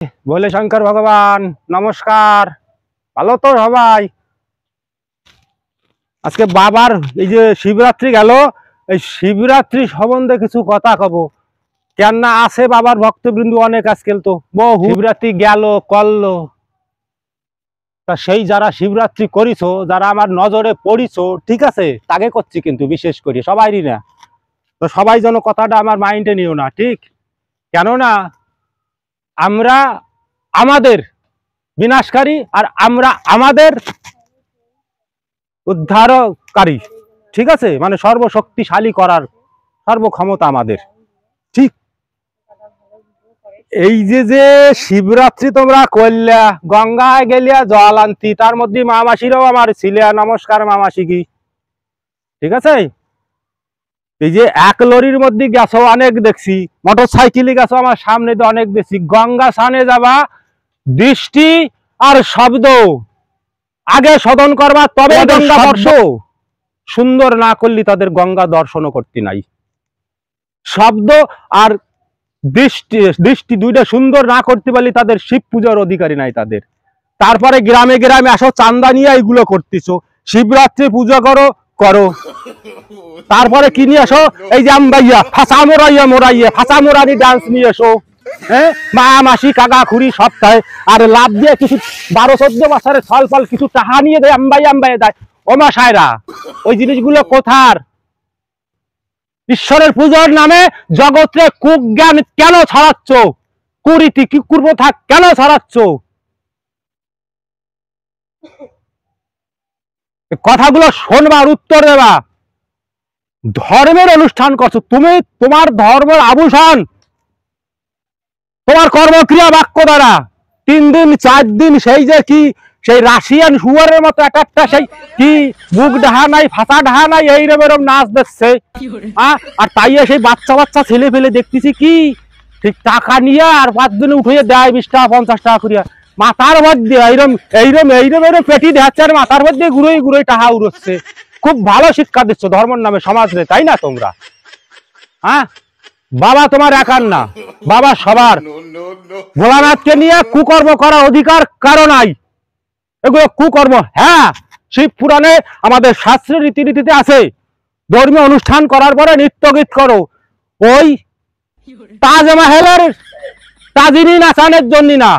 বলে শঙ্কর ভগবান নমস্কার। ভালো তো সবাই? আজকে বাবার এই যে শিবরাত্রি গেল, এই শিবরাত্রি সম্বন্ধে কিছু কথা কব। কেননা আছে বাবার ভক্তবৃন্দ অনেক, আজকাল তো বহু শিবরাত্রি গেল করলো, তা সেই যারা শিবরাত্রি করিছো, যারা আমার নজরে পড়িছো, ঠিক আছে, তাকে করছি কিন্তু বিশেষ করে সবাইরই না। তো সবাই যেন কথাটা আমার মাইন্ডে নিও না, ঠিক? কেননা আমরা আমাদের বিনাশকারী আর আমরা আমাদের উদ্ধারকারী, ঠিক আছে? মানে সর্বশক্তিশালী করার সর্বক্ষমতা আমাদের, ঠিক? এই যে শিবরাত্রি তোমরা করলা, গঙ্গায় গেলিয়া জল আনতি, তার মধ্যে মামাসিরাও আমার ছিলিয়া, নমস্কার মামাসি কি, ঠিক আছে? এই যে এক লরির মধ্যে গেছো অনেক দেখছি, মোটর সাইকেলে গেছো আমার সামনে তো অনেক দেখছি। গঙ্গা স্নানে যাবা, দৃষ্টি আর শব্দ আগে শোধন করবা, তবে গঙ্গা দর্শ সুন্দর না করলে তাদের গঙ্গা দর্শনও করতে নাই। শব্দ আর দৃষ্টি দুইটা সুন্দর না করতে পারলে তাদের শিব পূজার অধিকারী নাই তাদের। তারপরে গ্রামে গ্রামে আসো, চান্দা নিয়ে এইগুলো করতেছো, শিবরাত্রি পূজা করো করো, তারপরে কি নিয়ে আসো? এই যে আমবাইয়া ফাঁসা মোরাইয়া মোরাইয়া ফাঁসা মোরানি ডান্স নিয়ে এসো, হ্যাঁ, মা মাসি কাকা খুড়ি সপ্তাহে আর লাভ দিয়ে কিছু 12-14 বছরের ফল ফল কিছু টাকা নিয়ে দেয়, আমবাই আমবাই দেয়। ও মা সায়রা, ওই জিনিসগুলো কোথার? ঈশ্বরের পূজার নামে জগতে কুজ্ঞান কেন ছড়াচ্ছ? কুরীতি কি কুপ্রথা কেন ছড়াচ্ছ? কথাগুলো শোনবা আর উত্তর দেবা। ধর্মের অনুষ্ঠান করছো তুমি, তোমার ধর্মের আভূষণ তোমার কর্মক্রিয়া বাক্য দ্বারা 3 দিন 4 দিন সেই যে কি সেই রাশিয়ান শুয়ারের মতো একটা সেই কি বুক ঢাহা নাই ফাঁসা ঢাহা নাই এইরকম নাচ দেখছে, আর তাই সেই বাচ্চা বাচ্চা ছেলে ফেলে দেখতেছি কি ঠিক টাকা নিয়ে আর 5 দিনে উঠিয়ে দেয় 20 টাকা 50 টাকা করিয়া মাথার মধ্যে এইরম এইরম এইরম এইরম পেটি দেখাচ্ছে আর মাথার মধ্যে ঘুরোই ঘুরোই টাকা উড়ছে। খুব ভালো শিক্ষা দিচ্ছ ধর্মের নামে সমাজে, তাই না তোমরা? হ্যাঁ, বাবা তোমার একার না, বাবা সবার। ভোলানাথকে নিয়ে কুকর্ম করার অধিকার কারো নাই, এগুলো কুকর্ম। হ্যাঁ, শিব পুরাণে আমাদের শাস্ত্রের রীতিনীতিতে আছে, ধর্মীয় অনুষ্ঠান করার পরে নৃত্য গীত করো, ওই তাজমহলের তাজিনী নাচানোর জন্য না,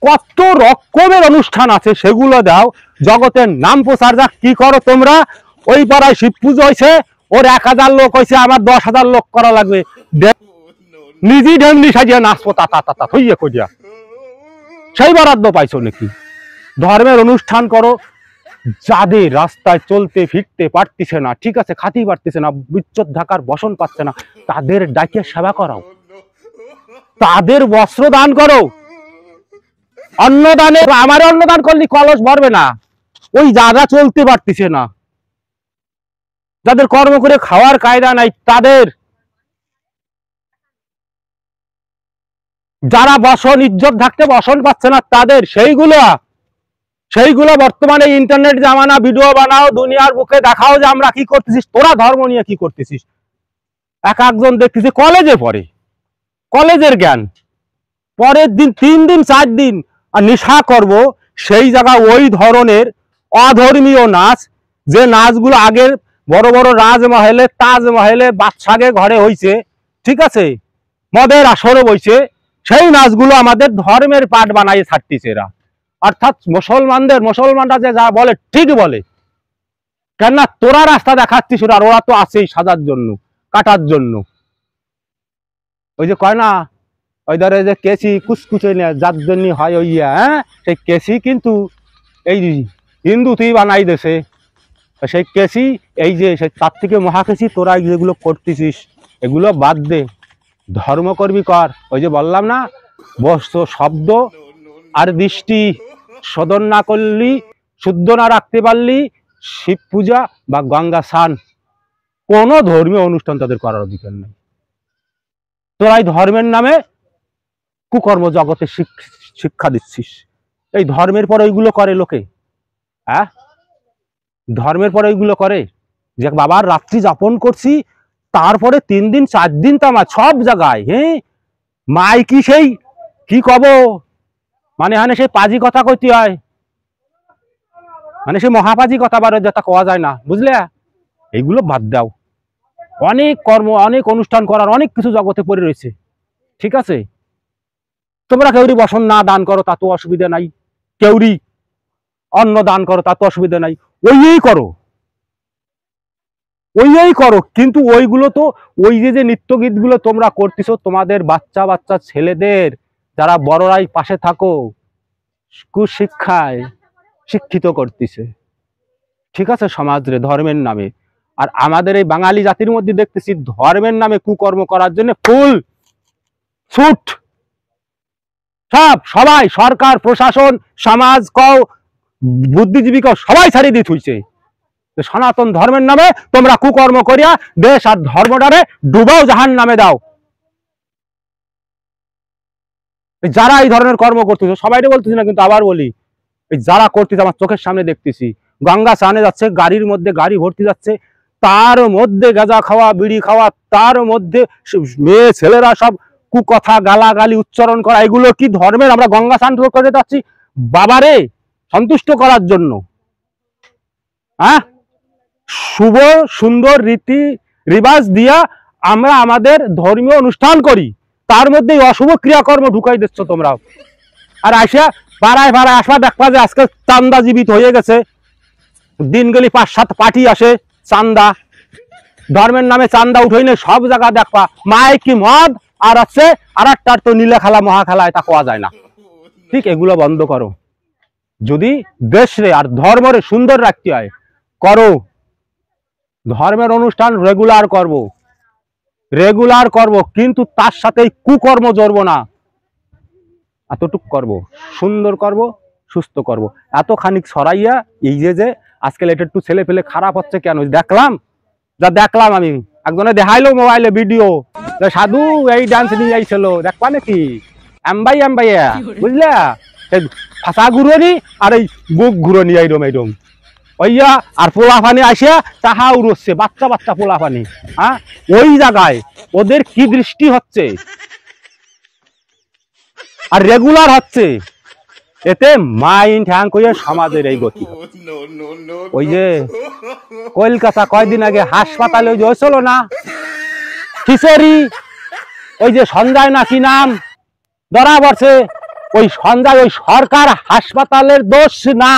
কত রকমের অনুষ্ঠান আছে সেগুলো দাও, জগতের নাম প্রচার যা। কি করো তোমরা? ওই পাড়ায় শিব পুজো হয়েছে, ওর 1000 লোক হয়েছে, আমার 10,000 লোক করা লাগবে, নিজে ঢেমনি সাজিয়ে নাচবো তা তা তা হইয়া করিয়া, সেই বরাদ্দ পাইছো নাকি? ধর্মের অনুষ্ঠান করো, যাদের রাস্তায় চলতে ফিরতে পারতেছে না, ঠিক আছে, খাতেই পারতেছে না, বিচ্ছদ ঢাকার বসন পাচ্ছে না, তাদের ডাকে সেবা করাও, তাদের বস্ত্র দান করো। অন্নদানে আমার অন্নদান করলে কলস ভরবে না, ওই যারা চলতে পারতেছে না, যাদের কর্ম করে খাওয়ার কায়দা নাই, তাদের, যারা বসন ইজ্জত থাকতে বসন পাচ্ছে না, তাদের সেইগুলো বর্তমানে ইন্টারনেট জামানা, ভিডিও বানাও, দুনিয়ার বুকে দেখাও যে আমরা কি করতেছিস, তোরা ধর্ম নিয়ে কি করতেছিস। এক একজন দেখতেছি কলেজে পড়ে, কলেজের জ্ঞান, পরের দিন 3 দিন 4 দিন আর নেশা করব, সেই জায়গা ওই ধরনের অধর্মীয় নাচ, যে নাচগুলো আগের বড় বড় রাজমহলে তাজমহলে বাদশাহে ঘরে হইছে, ঠিক আছে, মদের আসরে বইছে, সেই নাচগুলো আমাদের ধর্মের পাঠ বানাইয়ে ছাড়তেছে এরা। অর্থাৎ মুসলমানরা যে যা বলে ঠিক বলে, কেননা তোরা রাস্তা দেখাচ্ছিস, আর ওরা তো আছেই সাজার জন্য, কাটার জন্য। ওই যে কয় না, ওই ধরে যে কেসি কুচকুচে যার জন্য হয় ওই, হ্যাঁ, সেই কেসি কিন্তু এই হিন্দু তুই বানাই দেছে, সেই কেসি এই যে তার থেকে মহাকেসি তোরা যেগুলো করতেছিস এগুলো বাদ দে, ধর্ম করবি কর। ওই যে বললাম না, বস্ত্র শব্দ আর দৃষ্টি শোধন না করলি, শুদ্ধ না রাখতে পারলি, শিব পূজা বা গঙ্গা স্নান কোনো ধর্মীয় অনুষ্ঠান তাদের করার অধিকার নেই। তোরা এই ধর্মের নামে কুকর্ম জগতে শিক্ষা দিচ্ছিস। এই ধর্মের পরে ওইগুলো করে লোকে, হ্যাঁ, ধর্মের পরে ওইগুলো করে যে বাবার রাত্রি যাপন করছি, তারপরে 3 দিন 4 দিন তামা সব জায়গায়, হ্যাঁ, মাইকি সেই কি কব, মানে হানে সেই পাজি কথা কইতে হয়, মানে সে মহাপাজি কথা বারে যেটা কওয়া যায় না, বুঝলে? এইগুলো বাদ দাও, অনেক কর্ম, অনেক অনুষ্ঠান করার অনেক কিছু জগতে পড়ে রয়েছে, ঠিক আছে? তোমরা কেউরি বসন না দান করো তা তো অসুবিধা নাই, কেউরি অন্ন দান করো তা তো অসুবিধা নাই, ওই করো, ওই করো, কিন্তু ওইগুলো তো ওই যে নৃত্য গীত গুলো তোমরা করতেছো, তোমাদের বাচ্চা বাচ্চা ছেলেদের যারা বড়রাই পাশে থাকো কুশিক্ষায় শিক্ষিত করতেছে, ঠিক আছে, সমাজরে ধর্মের নামে। আর আমাদের এই বাঙালি জাতির মধ্যে দেখতেছি ধর্মের নামে কুকর্ম করার জন্য ফুল ছুট, সবাই সরকার প্রশাসন সমাজ কও বুদ্ধিজীবী কও সবাই ছাড়িয়ে দিয়ে থুইছে। সনাতন ধর্মের নামে তোমরা কুকর্ম করিয়া দেশ আর ধর্মটারে ডুবাও, জাহান নামে দাও। যারা এই ধরনের কর্ম করতেছে সবাইকে বলতেছি না, কিন্তু আবার বলি, যারা করতেছে আমার চোখের সামনে দেখতেছি, গঙ্গা স্নানে যাচ্ছে, গাড়ির মধ্যে গাড়ি ভর্তি যাচ্ছে, তার মধ্যে গাঁজা খাওয়া, বিড়ি খাওয়া, তার মধ্যে মেয়ে ছেলেরা সব কুকথা গালাগালি উচ্চারণ করা, এগুলো কি ধর্মের? আমরা গঙ্গা স্নান করে যাচ্ছি বাবারে সন্তুষ্ট করার জন্য, হ্যাঁ? শুভ সুন্দর রীতি রিবাজ দিয়া আমরা আমাদের ধর্মীয় অনুষ্ঠান করি, তার মধ্যে অশুভ ক্রিয়াকর্ম ঢুকাই দিচ্ছ তোমরা। আর আসিয়া পাড়ায় পাড়ায় আসবা দেখবা যে আজকে চান্দা জীবিত হয়ে গেছে, দিন গেলি 5-7 পার্টি আসে চান্দা, ধর্মের নামে চান্দা উঠই না, সব জায়গা দেখবা মায় কি মদ আর আছে, আর একটার তো নীলে খেলা মহা খেলা, এটা কোয়া যায় না, ঠিক? এগুলো বন্ধ করো, যদি দেশরে আর ধর্মরে সুন্দর রাখতে হয় করো, ধর্মের অনুষ্ঠান রেগুলার করব, কিন্তু তার সাথে কুকর্ম জড়বো না, এতটুক করব, সুন্দর করব, সুস্থ করব। এত খানিক ছড়াইয়া এই যে আজকাল এটা একটু ছেলে পেলে খারাপ হচ্ছে কেন, দেখলাম আমি একজনে দেখাইলো মোবাইলে ভিডিও, সাধু এই ডান্স নিয়ে আইছিল, দেখবা নাকি? এমবাইয়া বুঝলা, ফাঁসা ঘুরনি আর এই বুক ঘুরনি, এইরম ওইয়া, আর পোলা পানি আসিয়া তাহা উড়ছে, বাচ্চা বাচ্চা পোলা পানি, হ্যাঁ? ওই জায়গায় ওদের কি দৃষ্টি হচ্ছে, আর রেগুলার হচ্ছে, এতে মাইন্ড হ্যাং করে সমাজের এই গতি। ওই যে কলকাতা কয়দিন আগে হাসপাতালে ওই যে হয়েছিল না খিচেরি, ওই যে সঞ্জয় না কি নাম ধরা পড়ছে, ওই সঞ্জয় ওই সরকার হাসপাতালের দোষ না,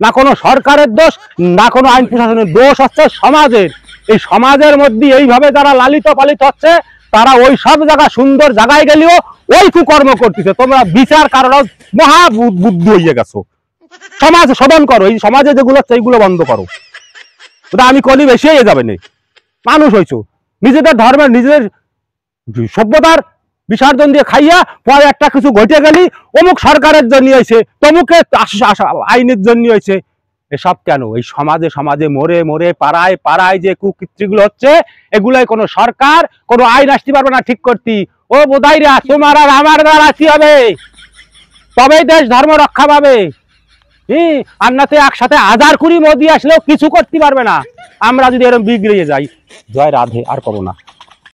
না কোনো সরকারের দোষ, না কোনো আইন প্রশাসনের দোষ, হচ্ছে সমাজের। এই সমাজের মধ্যে এইভাবে যারা লালিত পালিত হচ্ছে, তারা ওই সব জায়গা সুন্দর জায়গায় গেলেও ওই কুকর্ম করতেছে। তোমরা বিচার কারণ মহা বুদ্ধি হয়ে গেছো, সমাজ শোধন করো, এই সমাজে যেগুলো হচ্ছে এইগুলো বন্ধ করো। ওটা আমি কলি বেশি হয়ে যাবে না, মানুষ হয়েছো, নিজেদের ধর্মের নিজেদের সভ্যতার বিসর্জন দিয়ে খাইয়া পরে একটা কিছু ঘটে গেলি অমুক সরকারের জন্য হয়েছে, তমুকে আইনের জন্য হয়েছে। এসব কেন? এই সমাজে মোড়ে মোড়ে পাড়ায় পাড়ায় যে কুকীর্তিগুলো হচ্ছে, এগুলাই কোনো সরকার কোনো আইন আসতে পারবে না ঠিক করতে। ও বোধাইরা, তোমার আর আমার দ্বারা কি হবে? তবেই দেশ ধর্ম রক্ষা পাবে। আর নাতে একসাথে 1000 কোটি মোদি আসলেও কিছু করতে পারবে না, আমরা যদি এরকম বিগড়ে যাই। জয় রাধে, আর করো না।